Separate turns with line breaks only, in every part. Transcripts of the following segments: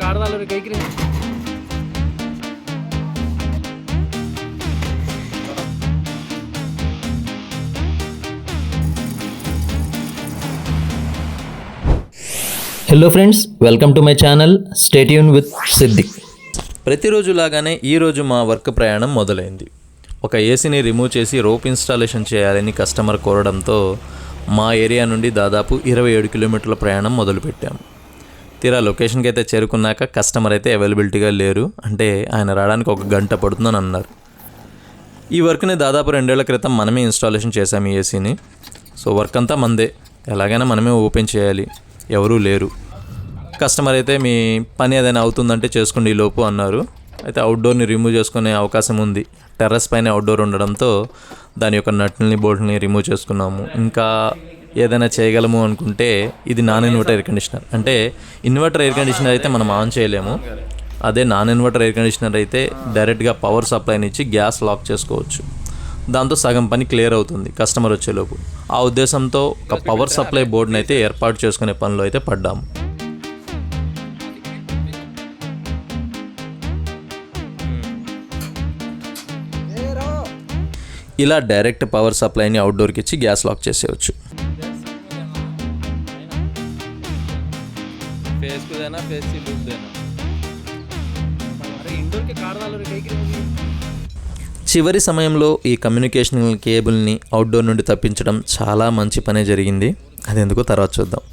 ಕಾಡ್ದಲ್ಲ ಕೈಕ್ರಿ
hello friends, welcome to my channel. Stay tuned with Siddiq.
ప్రతిరోజులాగానే ఈరోజు మా వర్క్ ప్రయాణం మొదలైంది. ఒక ఏసీని రిమూవ్ చేసి రోప్ ఇన్స్టాలేషన్ చేయాలని కస్టమర్ కోరడంతో మా ఏరియా నుండి దాదాపు 27 కిలోమీటర్ల ప్రయాణం మొదలుపెట్టాము. తీరా లొకేషన్కి అయితే చేరుకున్నాక కస్టమర్ అయితే అవైలబిలిటీగా లేరు, అంటే ఆయన రావడానికి 1 గంట పడుతుందని అన్నారు. ఈ వర్క్ని దాదాపు 2 ఏళ్ల క్రితం మనమే ఇన్స్టాలేషన్ చేశాము ఈ ఏసీని. సో వర్క్ అంతా మందే, ఎలాగైనా మనమే ఓపెన్ చేయాలి, ఎవరూ లేరు. కస్టమర్ అయితే మీ పని ఏదైనా అవుతుందంటే చేసుకోండి ఈ లోపు అన్నారు. అయితే అవుట్డోర్ని రిమూవ్ చేసుకునే అవకాశం ఉంది. టెర్రస్ పైన అవుట్డోర్ ఉండడంతో దాని యొక్క నట్ని బోల్ట్ని రిమూవ్ చేసుకున్నాము. ఇంకా ఏదైనా చేయగలము అనుకుంటే ఇది నాన్ ఇన్వర్టర్ ఎయిర్ కండిషనర్. అంటే ఇన్వర్టర్ ఎయిర్ కండిషనర్ అయితే మనం ఆన్ చేయలేము. అదే నాన్ ఇన్వర్టర్ ఎయిర్ కండిషనర్ అయితే డైరెక్ట్గా పవర్ సప్లైని ఇచ్చి గ్యాస్ లాక్ చేసుకోవచ్చు. దాంతో సగం పని క్లియర్ అవుతుంది కస్టమర్ వచ్చేలోపు. ఆ ఉద్దేశంతో ఒక పవర్ సప్లై బోర్డుని అయితే ఏర్పాటు చేసుకునే పనిలో అయితే పడ్డాము. ఇలా డైరెక్ట్ పవర్ సప్లైని అవుట్డోర్కి ఇచ్చి గ్యాస్ లాక్ చేసేయచ్చు. చివరి సమయంలో ఈ కమ్యూనికేషన్ కేబుల్ని అవుట్డోర్ నుండి తప్పించడం చాలా మంచి పనే జరిగింది. అది ఎందుకో తర్వాత చూద్దాం.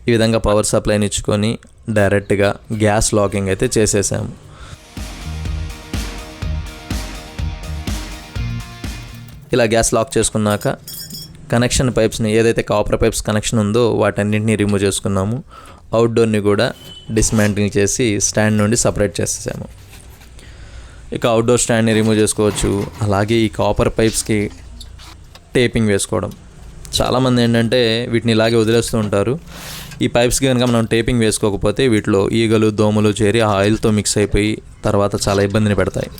ఈ విధంగా పవర్ సప్లైని ఇచ్చుకొని డైరెక్ట్గా గ్యాస్ లాకింగ్ అయితే చేసేసాము. ఇలా గ్యాస్ లాక్ చేసుకున్నాక కనెక్షన్ పైప్స్ని, ఏదైతే కాపర్ పైప్స్ కనెక్షన్ ఉందో వాటన్నింటినీ రిమూవ్ చేసుకున్నాము. అవుట్డోర్ని కూడా డిస్మాంటిల్ చేసి స్టాండ్ నుండి సపరేట్ చేసేసాము. ఇక అవుట్డోర్ స్టాండ్ని రిమూవ్ చేసుకోవచ్చు. అలాగే ఈ కాపర్ పైప్స్కి టేపింగ్ వేసుకోవడం. చాలామంది ఏంటంటే వీటిని ఇలాగే వదిలేస్తూ ఉంటారు. ఈ పైప్స్కి కనుక మనం టేపింగ్ వేసుకోకపోతే వీటిలో ఈగలు, దోమలు చేరి ఆ ఆయిల్తో మిక్స్ అయిపోయి తర్వాత చాలా ఇబ్బందిని పెడతాయి.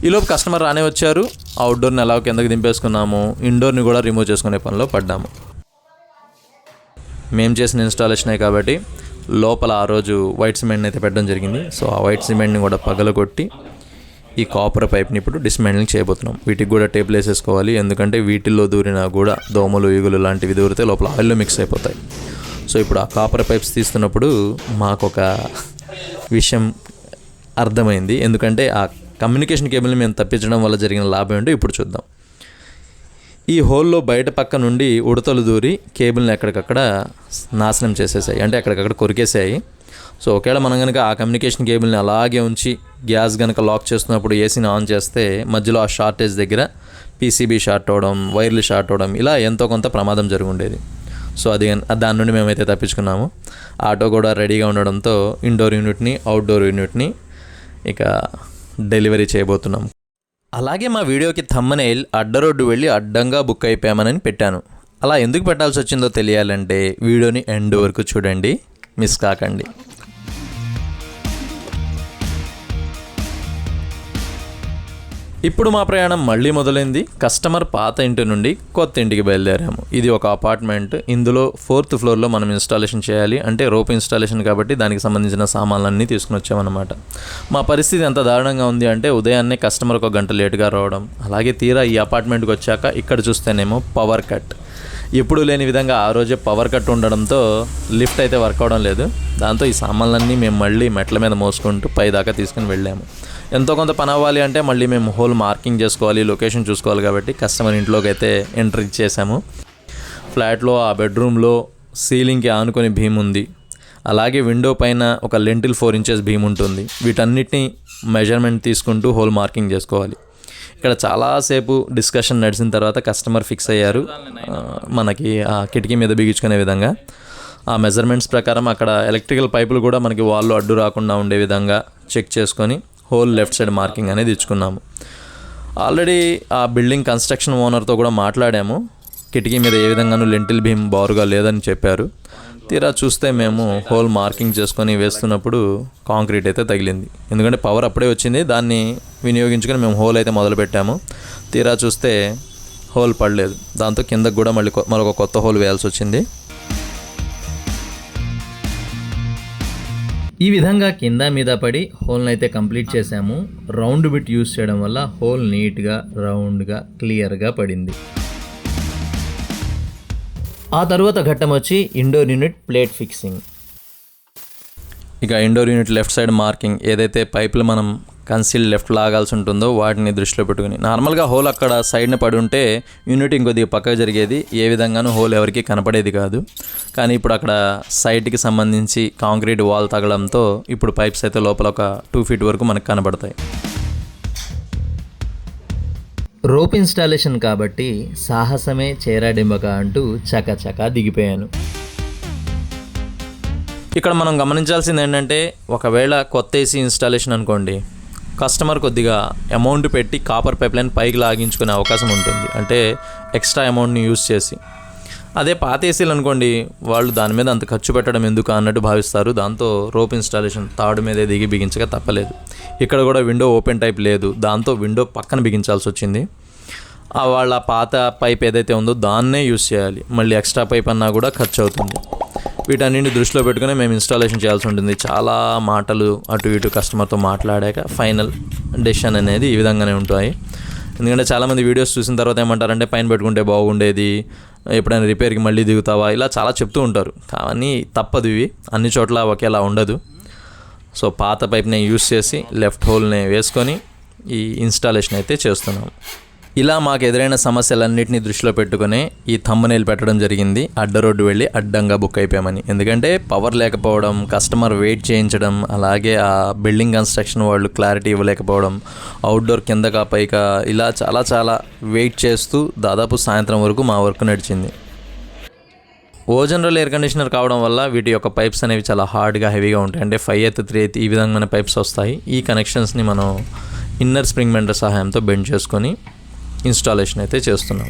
ఈలోపు కస్టమర్ రానే వచ్చారు. అవుట్డోర్ని ఎలా కిందకి దింపేసుకున్నాము. ఇండోర్ని కూడా రిమూవ్ చేసుకునే పనిలో పడ్డాము. మేము చేసిన ఇన్స్టాలేషనే కాబట్టి లోపల ఆ రోజు వైట్ సిమెంట్ని అయితే పెట్టడం జరిగింది. సో ఆ వైట్ సిమెంట్ని కూడా పగలగొట్టి ఈ కాపర్ పైప్ని ఇప్పుడు డిస్మాంటిలింగ్ చేయబోతున్నాం. వీటికి కూడా టేపులు వేసేసుకోవాలి, ఎందుకంటే వీటిల్లో దూరినా కూడా దోమలు, ఈగులు లాంటివి దూరితే లోపల ఆయిల్లో మిక్స్ అయిపోతాయి. సో ఇప్పుడు ఆ కాపర్ పైప్స్ తీస్తున్నప్పుడు మాకు ఒక విషయం అర్థమైంది. ఎందుకంటే ఆ కమ్యూనికేషన్ కేబుల్ని మేము తప్పించడం వల్ల జరిగిన లాభం ఏంటో ఇప్పుడు చూద్దాం. ఈ హోల్లో బయట పక్క నుండి ఉడతలు దూరి కేబుల్ని ఎక్కడికక్కడ నాశనం చేసేసాయి, అంటే ఎక్కడికక్కడ కొరికేసాయి. సో ఒకవేళ మనం కనుక ఆ కమ్యూనికేషన్ కేబుల్ని అలాగే ఉంచి గ్యాస్ కనుక లాక్ చేస్తున్నప్పుడు ఏసీని ఆన్ చేస్తే మధ్యలో ఆ షార్టేజ్ దగ్గర పీసీబీ షార్ట్ అవ్వడం, వైర్లు షార్ట్ అవ్వడం, ఇలా ఎంతో కొంత ప్రమాదం జరిగి ఉండేది. సో దాని నుండి మేమైతే తప్పించుకున్నాము. ఆటో కూడా రెడీగా ఉండడంతో ఇండోర్ యూనిట్ని, అవుట్డోర్ యూనిట్ని ఇక డెలివరీ చేయబోతున్నాం. అలాగే మా వీడియోకి థంబ్నెయిల్ అడ్డ రోడ్డు వెళ్ళి అడ్డంగా బుక్ అయిపోయామని పెట్టాను. అలా ఎందుకు పెట్టాల్సి వచ్చిందో తెలియాలంటే వీడియోని ఎండ్ వరకు చూడండి, మిస్ కాకండి. ఇప్పుడు మా ప్రయాణం మళ్ళీ మొదలైంది. కస్టమర్ పాత ఇంటి నుండి కొత్త ఇంటికి బయలుదేరాము. ఇది ఒక అపార్ట్మెంట్. ఇందులో 4th ఫ్లోర్లో మనం ఇన్స్టాలేషన్ చేయాలి. అంటే రోప్ ఇన్స్టాలేషన్ కాబట్టి దానికి సంబంధించిన సామాన్లన్నీ తీసుకుని వచ్చామన్నమాట. మా పరిస్థితి ఎంత దారుణంగా ఉంది అంటే ఉదయాన్నే కస్టమర్ 1 గంట లేటుగా రావడం, అలాగే తీరా ఈ అపార్ట్మెంట్కి వచ్చాక ఇక్కడ చూస్తేనేమో పవర్ కట్. ఎప్పుడూ లేని విధంగా ఆ రోజే పవర్ కట్ ఉండడంతో లిఫ్ట్ అయితే వర్క్ అవడం లేదు. దాంతో ఈ సామాన్లన్నీ మేము మళ్ళీ మెట్ల మీద మోసుకుంటూ పై దాకా తీసుకుని వెళ్ళాము. ఎంతో కొంత పని అవ్వాలి అంటే మళ్ళీ మేము హోల్ మార్కింగ్ చేసుకోవాలి, లొకేషన్ చూసుకోవాలి కాబట్టి కస్టమర్ ఇంట్లోకి అయితే ఎంట్రీ ఇచ్చేసాము. ఫ్లాట్లో ఆ బెడ్రూమ్లో సీలింగ్కి ఆనుకొని భీమ్ ఉంది. అలాగే విండో పైన ఒక లెంటిల్ 4 ఇంచెస్ భీమ్ ఉంటుంది. వీటన్నిటిని మెజర్మెంట్ తీసుకుంటూ హోల్ మార్కింగ్ చేసుకోవాలి. ఇక్కడ చాలాసేపు డిస్కషన్ నడిచిన తర్వాత కస్టమర్ ఫిక్స్ అయ్యారు మనకి ఆ కిటికీ మీద బిగించుకునే విధంగా. ఆ మెజర్మెంట్స్ ప్రకారం అక్కడ ఎలక్ట్రికల్ పైపులు కూడా మనకి వాల్లో అడ్డు రాకుండా ఉండే విధంగా చెక్ చేసుకొని హోల్ లెఫ్ట్ సైడ్ మార్కింగ్ అనేది ఇచ్చుకున్నాము. ఆల్రెడీ ఆ బిల్డింగ్ కన్స్ట్రక్షన్ ఓనర్తో కూడా మాట్లాడాము. కిటికీ మీద ఏ విధంగానూ లెంటిల్ భీమ్ బారుగా లేదని చెప్పారు. తీరా చూస్తే మేము హోల్ మార్కింగ్ చేసుకొని వేస్తున్నప్పుడు కాంక్రీట్ అయితే తగిలింది. ఎందుకంటే పవర్ అప్పుడే వచ్చింది, దాన్ని వినియోగించుకొని మేము హోల్ అయితే మొదలుపెట్టాము. తీరా చూస్తే హోల్ పడలేదు. దాంతో కిందకు కూడా మరొక కొత్త హోల్ వేయాల్సి వచ్చింది.
ఈ విధంగా కింద మీద పడి హోల్ని అయితే కంప్లీట్ చేసాము. రౌండ్ బిట్ యూస్ చేయడం వల్ల హోల్ నీట్గా రౌండ్గా క్లియర్గా పడింది. ఆ తర్వాత ఘట్టం వచ్చి ఇండోర్ యూనిట్ ప్లేట్ ఫిక్సింగ్.
ఇక indoor unit left side marking, ఏదైతే పైపులు మనం కన్సీల్ లెఫ్ట్ లాగాల్సి ఉంటుందో వాటిని దృష్టిలో పెట్టుకుని, నార్మల్గా హోల్ అక్కడ సైడ్ని పడి ఉంటే యూనిట్ ఇంకొద్దిగా పక్కకు జరిగేది, ఏ విధంగానూ హోల్ ఎవరికి కనపడేది కాదు. కానీ ఇప్పుడు అక్కడ సైడ్కి సంబంధించి కాంక్రీట్ వాల్ తగలంతో ఇప్పుడు పైప్స్ అయితే లోపల ఒక 2 feet వరకు మనకు కనబడతాయి.
రోప్ ఇన్స్టాలేషన్ కాబట్టి సాహసమే చేరాడింబక అంటూ చకచకా దిగిపోయాను.
ఇక్కడ మనం గమనించాల్సింది ఏంటంటే, ఒకవేళ కొత్త ఏసీ ఇన్స్టాలేషన్ అనుకోండి, కస్టమర్ కొద్దిగా అమౌంట్ పెట్టి కాపర్ పైప్ లైన్ పైకి లాగించుకునే అవకాశం ఉంటుంది, అంటే ఎక్స్ట్రా అమౌంట్ని యూజ్ చేసి. అదే పాత ఏసీలు అనుకోండి, వాళ్ళు దాని మీద అంత ఖర్చు పెట్టడం ఎందుకు అన్నట్టు భావిస్తారు. దాంతో రోప్ ఇన్స్టాలేషన్ తాడు మీదే దిగి బిగించక తప్పలేదు. ఇక్కడ కూడా విండో ఓపెన్ టైప్ లేదు, దాంతో విండో పక్కన బిగించాల్సి వచ్చింది. వాళ్ళ పాత పైప్ ఏదైతే ఉందో దాన్నే యూజ్ చేయాలి, మళ్ళీ ఎక్స్ట్రా పైప్ అన్నా కూడా ఖర్చు అవుతుంది. వీటన్నింటిని దృష్టిలో పెట్టుకుని మేము ఇన్స్టాలేషన్ చేయాల్సి ఉంటుంది. చాలా మాటలు అటు ఇటు కస్టమర్తో మాట్లాడాక ఫైనల్ డెసిషన్ అనేది ఈ విధంగానే ఉంటాయి. ఎందుకంటే చాలామంది వీడియోస్ చూసిన తర్వాత ఏమంటారంటే, పైన పెట్టుకుంటే బాగుండేది, ఎప్పుడైనా రిపేర్కి మళ్ళీ దిగుతావా, ఇలా చాలా చెప్తూ ఉంటారు. కానీ తప్పదు, ఇవి అన్ని చోట్ల ఒకేలా ఉండదు. సో పాత పైప్ని యూస్ చేసి లెఫ్ట్ హోల్ని వేసుకొని ఈ ఇన్స్టాలేషన్ అయితే చేస్తున్నాం. ఇలా మాకు ఎదురైన సమస్యలన్నింటినీ దృష్టిలో పెట్టుకుని ఈ థంబ్నెయిల్ పెట్టడం జరిగింది. అడ్డ రోడ్డు వెళ్ళి అడ్డంగా బుక్ అయిపోయామని. ఎందుకంటే పవర్ లేకపోవడం, కస్టమర్ వెయిట్ చేయించడం, అలాగే ఆ బిల్డింగ్ కన్స్ట్రక్షన్ వాళ్ళు క్లారిటీ ఇవ్వలేకపోవడం, అవుట్డోర్ కిందగా పైగా ఇలా చాలా వెయిట్ చేస్తూ దాదాపు సాయంత్రం వరకు మా వర్క్ నడిచింది. జనరల్ ఎయిర్ కండిషనర్ కావడం వల్ల వీటి యొక్క పైప్స్ అనేవి చాలా హార్డ్గా హెవీగా ఉంటాయి. అంటే 5/8 3/8 ఈ విధమైన పైప్స్ వస్తాయి. ఈ కనెక్షన్స్ని మనం ఇన్నర్ స్ప్రింగ్ మెండర్ సహాయంతో బెండ్ చేసుకొని ఇన్స్టాలేషన్ అయితే చేస్తున్నాం.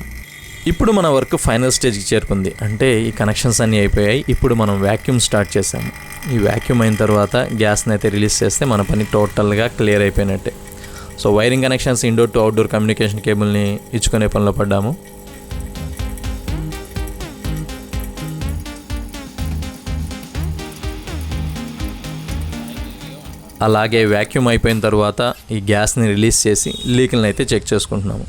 ఇప్పుడు మన వర్క్ ఫైనల్ స్టేజ్కి చేరుకుంది. అంటే ఈ కనెక్షన్స్ అన్నీ అయిపోయాయి. ఇప్పుడు మనం వ్యాక్యూమ్ స్టార్ట్ చేసాము. ఈ వ్యాక్యూమ్ అయిన తర్వాత గ్యాస్ని అయితే రిలీజ్ చేస్తే మన పని టోటల్గా క్లియర్ అయిపోయినట్టే. So wiring connections, indoor to outdoor communication కేబుల్ని ఇచ్చుకునే పనిలో పడ్డాము. అలాగే వ్యాక్యూమ్ అయిపోయిన తర్వాత ఈ గ్యాస్ని రిలీజ్ చేసి లీకులను అయితే చెక్ చేసుకుంటున్నాము.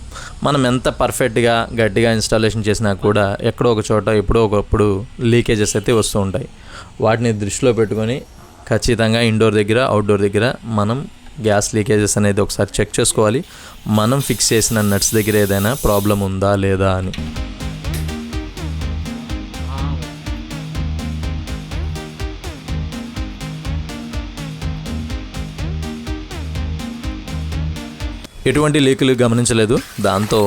మనం ఎంత పర్ఫెక్ట్గా గట్టిగా ఇన్స్టాలేషన్ చేసినా కూడా ఎక్కడో ఒక చోట ఎప్పుడో ఒకప్పుడు లీకేజెస్ అయితే వస్తూ ఉంటాయి. వాటిని దృష్టిలో పెట్టుకొని ఖచ్చితంగా ఇండోర్ దగ్గర, అవుట్డోర్ దగ్గర మనం గ్యాస్ లీకేజెస్ అనేది ఒకసారి చెక్ చేసుకోవాలి. మనం ఫిక్స్ చేసిన నట్స్ దగ్గర ఏదైనా ప్రాబ్లం ఉందా లేదా అని. ఎటువంటి లీకులు గమనించలేదు. దాంతో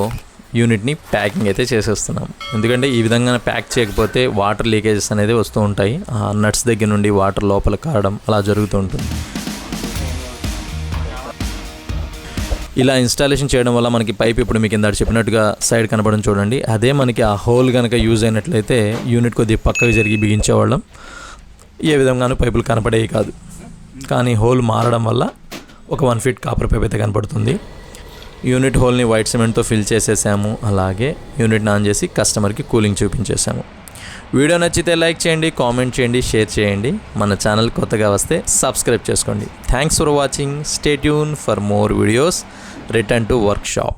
యూనిట్ని ప్యాకింగ్ అయితే చేసేస్తున్నాం. ఎందుకంటే ఈ విధంగా ప్యాక్ చేయకపోతే వాటర్ లీకేజెస్ అనేది వస్తూ ఉంటాయి. ఆ నట్స్ దగ్గర నుండి వాటర్ లోపల కారడం అలా జరుగుతూ ఉంటుంది. ఇలా ఇన్స్టాలేషన్ చేయడం వల్ల మనకి పైప్ ఇప్పుడు మీకు ఇందాక చెప్పినట్టుగా సైడ్ కనపడడం చూడండి. అదే మనకి ఆ హోల్ కనుక యూజ్ అయినట్లయితే యూనిట్ కొద్దిగా పక్కకు జరిగి బిగించేవాళ్ళం, ఏ విధంగానూ పైపులు కనపడేవి కాదు. కానీ హోల్ మారడం వల్ల ఒక 1 feet కాపర్ పైప్ అయితే కనపడుతుంది. యూనిట్ హోల్ని వైట్ సిమెంట్తో ఫిల్ చేసేసాము. అలాగే యూనిట్ని ఆన్ చేసి కస్టమర్కి కూలింగ్ చూపించేసాము. వీడియో నచ్చితే లైక్ చేయండి, కామెంట్ చేయండి, షేర్ చేయండి. మన ఛానల్ కొత్తగా వస్తే సబ్స్క్రైబ్ చేసుకోండి. Thanks for watching. Stay tune for more videos. Return to workshop.